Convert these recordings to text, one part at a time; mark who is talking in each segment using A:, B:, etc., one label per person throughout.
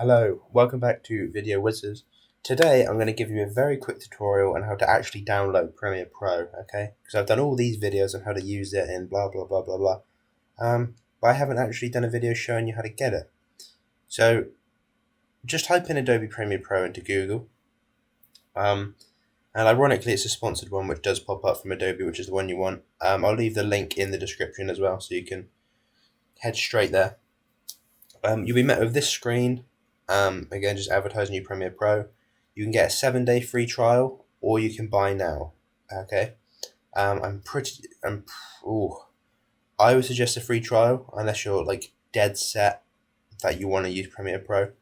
A: Hello, welcome back to Video Wizards. Today I'm going to give you a very quick tutorial on how to actually download Premiere Pro, okay? Because I've done all these videos on how to use it and blah blah blah blah blah. But I haven't actually done a video showing you how to get it. So just type in Adobe Premiere Pro into Google. And ironically it's a sponsored one which does pop up from Adobe, which is the one you want. I'll leave the link in the description as well so you can head straight there. You'll be met with this screen. Again, just advertising you Premiere Pro. You can get a 7-day free trial, or you can buy now. Okay. I would suggest a free trial unless you're like dead set that you want to use Premiere Pro.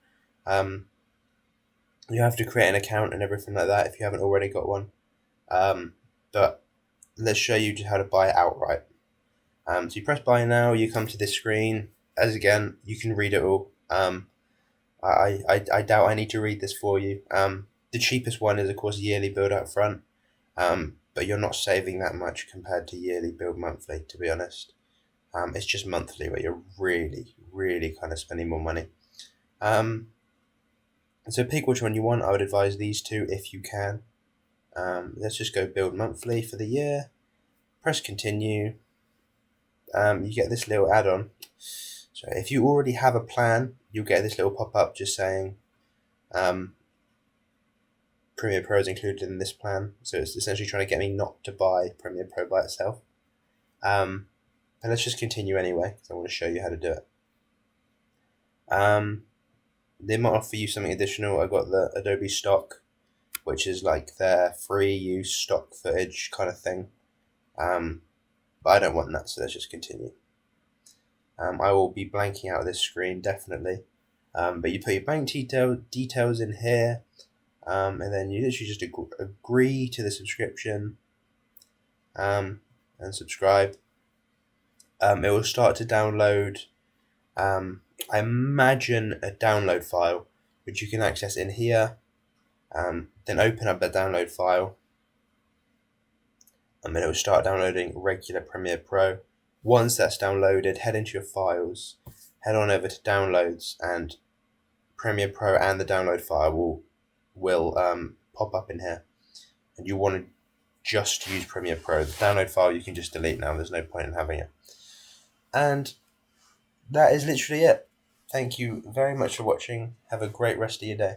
A: You have to create an account and everything like that if you haven't already got one. But let's show you just how to buy it outright. So you press buy now. You come to this screen. As again, you can read it all. I doubt I need to read this for you. The cheapest one is of course yearly build up front, but you're not saving that much compared to yearly build monthly, to be honest. It's just monthly where you're really kind of spending more money. So pick which one you want. I would advise these two if you can. Let's just go build monthly for the year. Press continue. You get this little add-on. So if you already have a plan, you'll get this little pop-up just saying Premiere Pro is included in this plan. So it's essentially trying to get me not to buy Premiere Pro by itself. But let's just continue anyway, because I want to show you how to do it. They might offer you something additional. I got the Adobe Stock, which is like their free use stock footage kind of thing. But I don't want that, so let's just continue. I will be blanking out this screen, definitely. But you put your bank details in here, and then you literally just agree to the subscription, and subscribe. It will start to download, I imagine, a download file, which you can access in here. Then open up the download file, and then it will start downloading regular Premiere Pro. Once that's downloaded, head into your files, head on over to downloads, and Premiere Pro and the download file will pop up in here. And you want to just use Premiere Pro. The download file you can just delete now, there's no point in having it. And that is literally it. Thank you very much for watching. Have a great rest of your day.